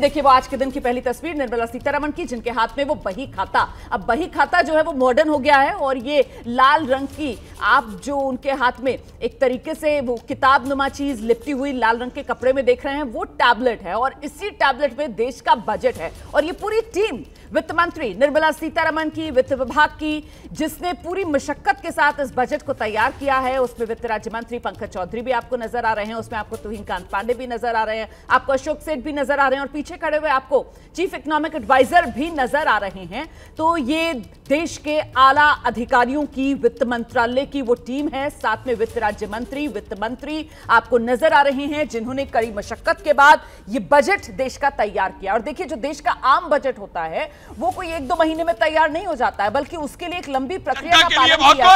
देखिए वो आज के दिन की पहली तस्वीर निर्मला सीतारमण की, जिनके हाथ में वो बही खाता, अब बही खाता जो है वो मॉडर्न हो गया है और ये लाल रंग की आप जो उनके हाथ में एक तरीके से वो किताब नुमा चीज लिपटी हुई लाल रंग के कपड़े में देख रहे हैं, वो टैबलेट है और इसी टैबलेट में देश का बजट है। और ये पूरी टीम वित्त मंत्री निर्मला सीतारमण की, वित्त विभाग की, जिसने पूरी मशक्कत के साथ इस बजट को तैयार किया है, उसमें वित्त राज्य मंत्री पंकज चौधरी भी आपको नजर आ रहे हैं, उसमें आपको तुहिन कांत पांडे भी नजर आ रहे हैं, आपको अशोक सेठ भी नजर आ रहे हैं और पीछे खड़े हुए आपको चीफ इकोनॉमिक एडवाइजर भी नजर आ रहे हैं। तो ये देश के आला अधिकारियों की वित्त मंत्रालय की वो टीम है, साथ में वित्त राज्य मंत्री, वित्त मंत्री आपको नजर आ रहे हैं, जिन्होंने कड़ी मशक्कत के बाद ये बजट देश का तैयार किया। और देखिए जो देश का आम बजट होता है वो कोई 1-2 महीने में तैयार नहीं हो जाता है, बल्कि उसके लिए एक लंबी प्रक्रिया का पालन किया।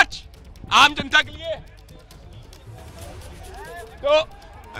आम जनता के लिए तो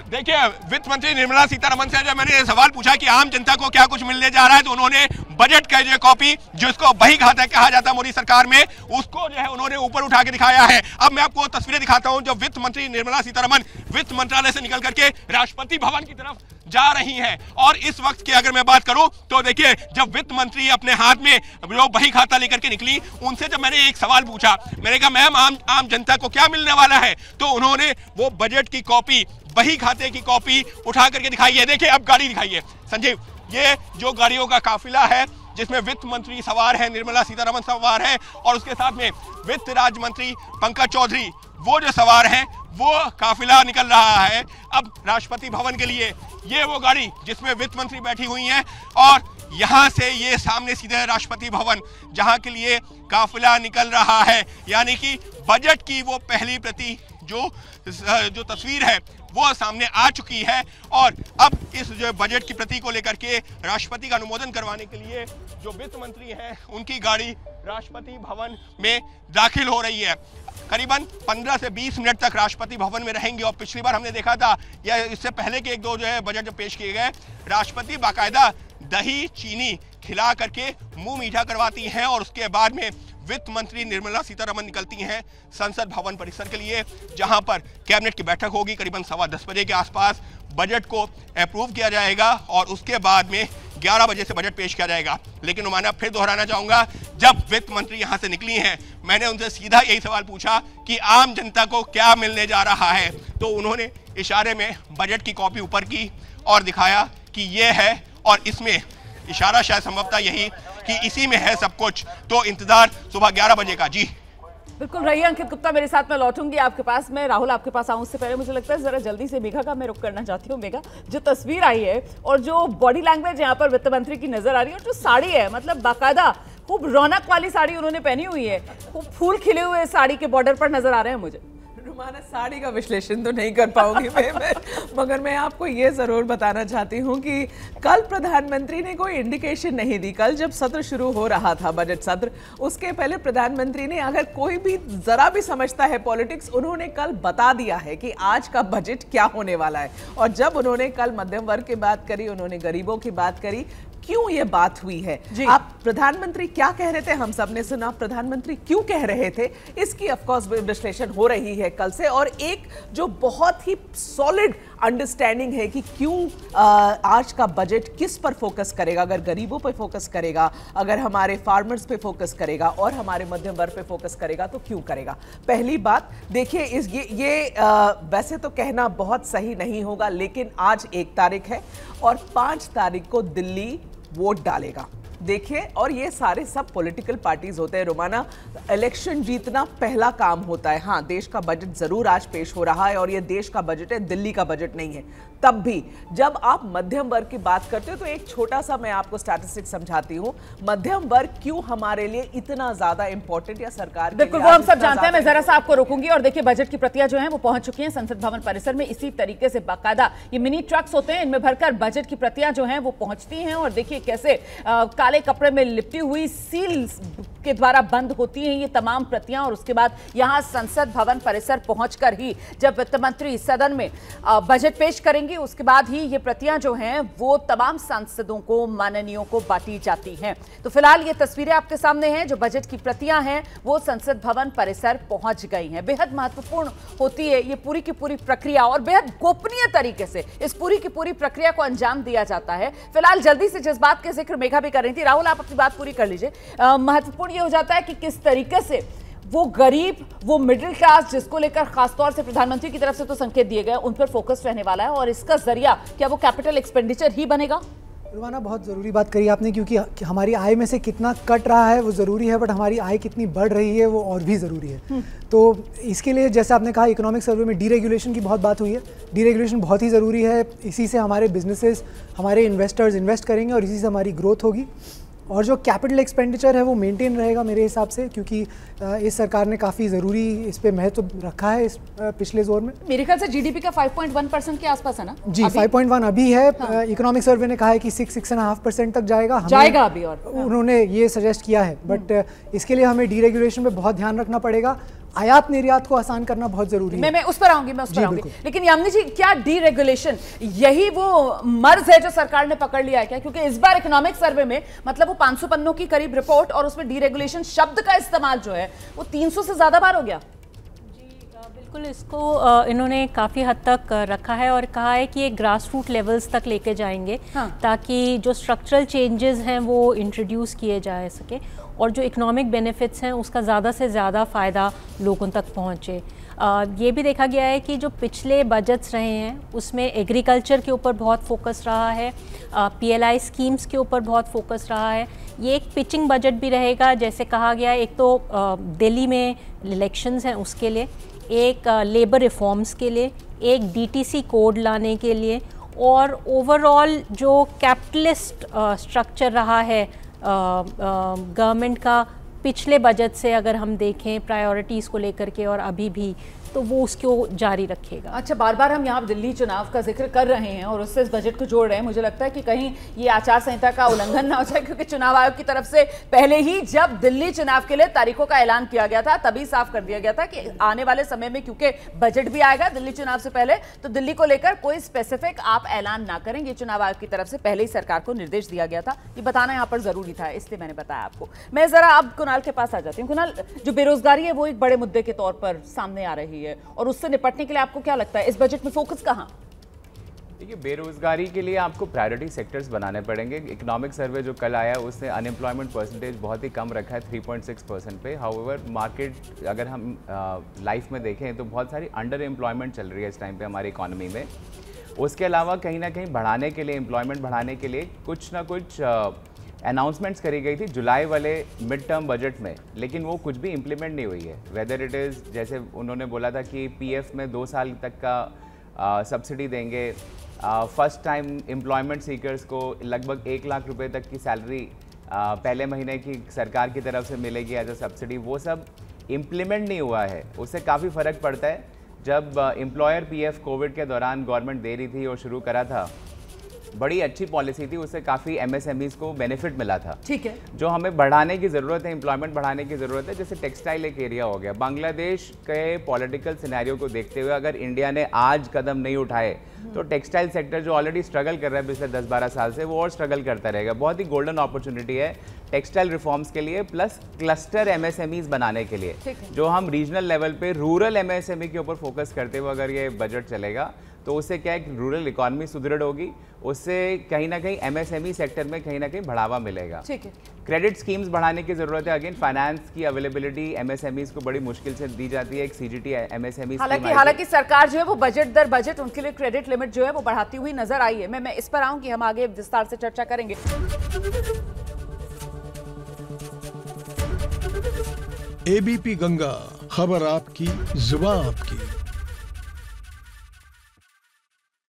देखिए वित्त मंत्री निर्मला सीतारमण से जब मैंने सवाल पूछा कि आम जनता को क्या कुछ मिलने जा रहा है, तो उन्होंने बजट का जो कॉपी जिसको बही खाता कहा जाता है मोदी सरकार में, उसको जो है उन्होंने ऊपर उठा के दिखाया है। अब मैं आपको तस्वीरें दिखाता हूं। जो वित्त मंत्री निर्मला सीतारमण वित्त मंत्रालय से निकल करके राष्ट्रपति भवन की तरफ जा रही हैं और इस वक्त की अगर मैं बात करूं तो देखिए जब वित्त मंत्री अपने हाथ में जो बही खाता लेकर के निकली, उनसे जब मैंने एक सवाल पूछा, मैंने कहा मैम आम जनता को क्या मिलने वाला है, तो उन्होंने वो बजट की कॉपी, बही खाते की कॉपी उठा करके दिखाई है। देखिए अब गाड़ी दिखाइए संजीव, ये जो गाड़ियों का काफिला है जिसमें वित्त मंत्री सवार है, निर्मला सीतारमण सवार है और उसके साथ में वित्त राज्य मंत्री पंकज चौधरी वो जो सवार हैं, वो काफिला निकल रहा है अब राष्ट्रपति भवन के लिए। ये वो गाड़ी जिसमें वित्त मंत्री बैठी हुई हैं और यहां से ये सामने सीधे राष्ट्रपति भवन जहां के लिए काफिला निकल रहा है। यानी कि बजट की वो पहली प्रति जो तस्वीर है वो सामने आ चुकी है और अब इस जो बजट की प्रति को लेकर के राष्ट्रपति का अनुमोदन करवाने के लिए जो वित्त मंत्री हैं उनकी गाड़ी राष्ट्रपति भवन में दाखिल हो रही है। करीबन 15 से 20 मिनट तक राष्ट्रपति भवन में रहेंगे और पिछली बार हमने देखा था या इससे पहले के 1-2 जो है बजट जो पेश किए गए, राष्ट्रपति बाकायदा दही चीनी खिला करके मुंह मीठा करवाती हैं और उसके बाद में वित्त मंत्री निर्मला सीतारमण निकलती हैं संसद भवन परिसर के लिए, जहां पर कैबिनेट की बैठक होगी। करीबन 10:15 बजे के आसपास बजट को अप्रूव किया जाएगा और उसके बाद में 11 बजे से बजट पेश किया जाएगा। लेकिन मैं फिर दोहराना चाहूंगा, जब वित्त मंत्री यहां से निकली हैं, मैंने उनसे सीधा यही सवाल पूछा कि आम जनता को क्या मिलने जा रहा है, तो उन्होंने इशारे में बजट की कॉपी ऊपर की और दिखाया कि ये है और इसमें इशारा शायद संभवतः यही कि इसी में है सब कुछ। तो इंतजार सुबह 11 बजे का। जी बिल्कुल रहिए अंकित गुप्ता मेरे साथ, मैं लौटूंगी आपके पास। मैं राहुल आपके पास आऊं उससे पहले मुझे लगता है जरा जल्दी से मेघा का मैं रुख करना चाहती हूँ। मेघा, जो तस्वीर आई है और जो बॉडी लैंग्वेज यहाँ पर वित्त मंत्री की नजर आ रही है और जो साड़ी है, मतलब बाकायदा खूब रौनक वाली साड़ी उन्होंने पहनी हुई है, खूब फूल खिले हुए साड़ी के बॉर्डर पर नजर आ रहे हैं मुझे। रुमाना, साड़ी का विश्लेषण तो नहीं कर पाऊंगी मैं मगर मैं आपको ये जरूर बताना चाहती हूँ कि कल प्रधानमंत्री ने कोई इंडिकेशन नहीं दी। कल जब सत्र शुरू हो रहा था, बजट सत्र, उसके पहले प्रधानमंत्री ने, अगर कोई भी जरा भी समझता है पॉलिटिक्स, उन्होंने कल बता दिया है कि आज का बजट क्या होने वाला है। और जब उन्होंने कल मध्यम वर्ग की बात करी, उन्होंने गरीबों की बात करी, क्यों ये बात हुई है, आप प्रधानमंत्री क्या कह रहे थे, हम सब ने सुना, प्रधानमंत्री क्यों कह रहे थे, इसकी ऑफकोर्स विश्लेषण हो रही है कल से। और एक जो बहुत ही सॉलिड अंडरस्टैंडिंग है कि क्यों आज का बजट किस पर फोकस करेगा, अगर गरीबों पर फोकस करेगा, अगर हमारे फार्मर्स पे फोकस करेगा और हमारे मध्यम वर्ग पे फोकस करेगा, तो क्यों करेगा। पहली बात देखिए, वैसे तो कहना बहुत सही नहीं होगा, लेकिन आज 1 तारीख है और 5 तारीख को दिल्ली वोट डालेगा। देखिए, और ये सारे सब पॉलिटिकल पार्टीज होते हैं रोमाना, इलेक्शन जीतना पहला काम होता है। हाँ, देश का बजट जरूर आज पेश हो रहा है और ये देश का बजट है, दिल्ली का बजट नहीं है। तब भी जब आप मध्यम वर्ग की बात करते हो तो एक छोटा सा मैं आपको स्टैटिस्टिक्स समझाती हूँ, मध्यम वर्ग क्यों हमारे लिए इतना ज्यादा इंपॉर्टेंट या सरकार बिल्कुल वो हम सब जानते हैं। मैं जरा सा आपको रोकूंगी और देखिए बजट की प्रतियां जो हैं वो पहुंच चुकी हैं संसद भवन परिसर में। इसी तरीके से बाकायदा ये मिनी ट्रक्स होते हैं, इनमें भरकर बजट की प्रतियां जो हैं वो पहुंचती हैं और देखिए कैसे काले कपड़े में लिपटी हुई सील के द्वारा बंद होती हैं ये तमाम प्रतियां और उसके बाद यहां संसद भवन परिसर पहुंचकर ही जब वित्त मंत्री सदन में बजट पेश करेंगे उसके बाद ही ये प्रतियां जो हैं वो तमाम सांसदों को, माननीयों को बांटी जाती हैं। तो फिलहाल ये तस्वीरें आपके सामने हैं, जो बजट की प्रतियां हैं वो संसद भवन परिसर पहुंच गई हैं। बेहद महत्वपूर्ण होती है ये पूरी की पूरी प्रक्रिया और बेहद गोपनीय तरीके से इस पूरी की पूरी प्रक्रिया को अंजाम दिया जाता है। फिलहाल जल्दी से जिस बात के जिक्र मेघा भी कर रही थी, राहुल आप अपनी बात पूरी कर लीजिए। महत्वपूर्ण ये हो जाता है कि किस तरीके से वो गरीब, वो मिडिल क्लास जिसको लेकर खासतौर से प्रधानमंत्री की तरफ से तो संकेत दिए गए, उन पर फोकस रहने वाला है और इसका जरिया क्या वो कैपिटल एक्सपेंडिचर ही बनेगा? रुवाना, बहुत ज़रूरी बात करी आपने, क्योंकि हमारी आय में से कितना कट रहा है वो ज़रूरी है, बट हमारी आय कितनी बढ़ रही है वो और भी ज़रूरी है। तो इसके लिए जैसे आपने कहा इकोनॉमिक सर्वे में डीरेगुलेशन की बहुत बात हुई है। डीरेगुलेशन बहुत ही ज़रूरी है, इसी से हमारे बिजनेसेस, हमारे इन्वेस्टर्स इन्वेस्ट करेंगे और इसी से हमारी ग्रोथ होगी। और जो कैपिटल एक्सपेंडिचर है वो मेंटेन रहेगा मेरे हिसाब से, क्योंकि इस सरकार ने काफ़ी ज़रूरी इस पे महत्व रखा है इस पिछले जोर में। मेरे ख्याल से जीडीपी का 5.1% के आसपास है ना? जी 5.1 अभी है। हाँ। इकोनॉमिक सर्वे ने कहा है कि 6-6.5% तक जाएगा अभी और उन्होंने ये सजेस्ट किया है, बट इसके लिए हमें डीरेगुलेशन पे बहुत ध्यान रखना पड़ेगा। आयात निर्यात को आसान करना बहुत जरूरी है। मैं उस पर आऊंगी, लेकिन यामिनी जी, क्या डीरेगुलेशन यही वो मर्ज है जो सरकार ने पकड़ लिया है क्या? क्योंकि इस बार इकोनॉमिक सर्वे में मतलब वो 500 पन्नों की करीब रिपोर्ट और उसमें डीरेगुलेशन शब्द का इस्तेमाल जो है वो 300 से ज्यादा बार हो गया। बिल्कुल, इसको इन्होंने काफ़ी हद तक रखा है और कहा है कि ये ग्रास रूट लेवल्स तक लेके जाएंगे। हाँ। ताकि जो स्ट्रक्चरल चेंजेस हैं वो इंट्रोड्यूस किए जा सके और जो इकोनॉमिक बेनिफिट्स हैं उसका ज़्यादा से ज़्यादा फ़ायदा लोगों तक पहुँचे। ये भी देखा गया है कि जो पिछले बजट्स रहे हैं उसमें एग्रीकल्चर के ऊपर बहुत फोकस रहा है, PLI स्कीम्स के ऊपर बहुत फोकस रहा है। ये एक पिचिंग बजट भी रहेगा, जैसे कहा गया है। एक तो दिल्ली में इलेक्शंस हैं उसके लिए, एक लेबर रिफॉर्म्स के लिए, एक DTC कोड लाने के लिए और ओवरऑल जो कैपिटलिस्ट स्ट्रक्चर रहा है गवर्नमेंट का पिछले बजट से अगर हम देखें प्रायोरिटीज़ को लेकर के और अभी भी, तो वो उसको जारी रखेगा। अच्छा, बार बार हम यहाँ दिल्ली चुनाव का जिक्र कर रहे हैं और उससे इस बजट को जोड़ रहे हैं। मुझे लगता है कि कहीं ये आचार संहिता का उल्लंघन ना हो जाए, क्योंकि चुनाव आयोग की तरफ से पहले ही जब दिल्ली चुनाव के लिए तारीखों का ऐलान किया गया था तभी साफ कर दिया गया था कि आने वाले समय में क्योंकि बजट भी आएगा दिल्ली चुनाव से पहले, तो दिल्ली को लेकर कोई स्पेसिफिक आप ऐलान ना करें। ये चुनाव आयोग की तरफ से पहले ही सरकार को निर्देश दिया गया था। ये बताना यहाँ पर जरूरी था, इसलिए मैंने बताया आपको। मैं जरा अब कुणाल के पास आ जाती हूँ। कुणाल, जो बेरोजगारी है वो एक बड़े मुद्दे के तौर पर सामने आ रही है और उससे निपटने के लिए आपको क्या लगता है इस बजट में फोकस कहां? देखिए, बेरोजगारी के लिए आपको प्रायोरिटी सेक्टर्स बनाने पड़ेंगे। इकोनॉमिक सर्वे जो कल आया उसने अनएम्प्लॉयमेंट परसेंटेज बहुत ही कम रखा है 3.6% पे। हाउएवर मार्केट अगर हम लाइफ में देखें तो बहुत सारी अंडर एम्प्लॉयमेंट चल रही है इस टाइम पे हमारी इकोनॉमी में। उसके अलावा कहीं ना कहीं बढ़ाने के लिए, एम्प्लॉयमेंट बढ़ाने के लिए कुछ ना कुछ अनाउंसमेंट्स करी गई थी जुलाई वाले मिड टर्म बजट में, लेकिन वो कुछ भी इम्प्लीमेंट नहीं हुई है। वेदर इट इज़, जैसे उन्होंने बोला था कि PF में 2 साल तक का सब्सिडी देंगे, फर्स्ट टाइम एम्प्लॉयमेंट सीकर्स को लगभग 1 लाख रुपए तक की सैलरी पहले महीने की सरकार की तरफ से मिलेगी एज अ सब्सिडी। वो सब इम्प्लीमेंट नहीं हुआ है। उससे काफ़ी फ़र्क पड़ता है। जब एम्प्लॉयर PF कोविड के दौरान गवर्नमेंट दे रही थी और शुरू करा था, बड़ी अच्छी पॉलिसी थी, उससे काफ़ी MSMEs को बेनिफिट मिला था। ठीक है, जो हमें बढ़ाने की ज़रूरत है, एम्प्लॉयमेंट बढ़ाने की ज़रूरत है। जैसे टेक्सटाइल एक एरिया हो गया। बांग्लादेश के पॉलिटिकल सिनेरियो को देखते हुए अगर इंडिया ने आज कदम नहीं उठाए तो टेक्सटाइल सेक्टर जो ऑलरेडी स्ट्रगल कर रहा है पिछले 10-12 साल से, वो और स्ट्रगल करता रहेगा। बहुत ही गोल्डन अपॉर्चुनिटी है टेक्सटाइल रिफॉर्म्स के लिए, प्लस क्लस्टर MSMEs बनाने के लिए, जो हम रीजनल लेवल पे रूरल MSME के ऊपर फोकस करते हुए अगर ये बजट चलेगा तो उससे क्या है, रूरल इकोनॉमी सुदृढ़ होगी, उससे कहीं ना कहीं MSME सेक्टर में कहीं ना कहीं बढ़ावा मिलेगा। ठीक है, क्रेडिट स्कीम्स बढ़ाने की जरूरत है। अगेन फाइनेंस की अवेलेबिलिटी MSMEs को बड़ी मुश्किल से दी जाती है। एक CGT MSME हालांकि सरकार जो है वो बजट दर बजट उनके लिए क्रेडिट लिमिट जो है वो बढ़ाती हुई नजर आई है। मैं इस पर आऊंगी, हम आगे विस्तार से चर्चा करेंगे। ABP गंगा, खबर आपकी, जुबान आपकी।